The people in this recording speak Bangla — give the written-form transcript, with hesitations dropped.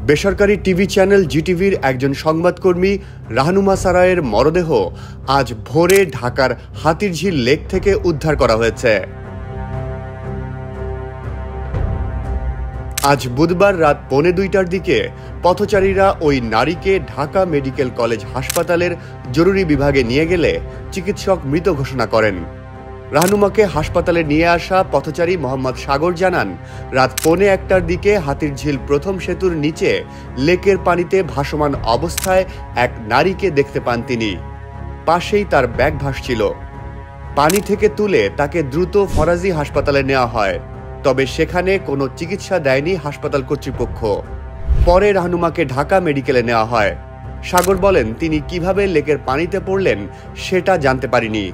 বেসরকারি টিভি চ্যানেল জিটিভির একজন সংবাদকর্মী রাহনুমা সারায়ের মরদেহ আজ ভোরে ঢাকার হাতিরঝিল লেক থেকে উদ্ধার করা হয়েছে। আজ বুধবার রাত 1:45টার দিকে পথচারীরা ওই নারীকে ঢাকা মেডিকেল কলেজ হাসপাতালের জরুরি বিভাগে নিয়ে গেলে চিকিৎসক মৃত ঘোষণা করেন। রাহনুমাকে হাসপাতালে নিয়ে আসা পথচারী মোহাম্মদ সাগর জানান, রাত 1:45টার দিকে হাতিরঝিল প্রথম সেতুর নিচে লেকের পানিতে ভাসমান অবস্থায় এক নারীকে দেখতে পান তিনি। পাশেই তার ব্যাগ ভাসছিল। পানি থেকে তুলে তাকে দ্রুত ফরাজি হাসপাতালে নেওয়া হয়, তবে সেখানে কোনো চিকিৎসা দেয়নি হাসপাতাল কর্তৃপক্ষ। পরে রাহনুমাকে ঢাকা মেডিকেলে নেওয়া হয়। সাগর বলেন, তিনি কিভাবে লেকের পানিতে পড়লেন সেটা জানতে পারিনি।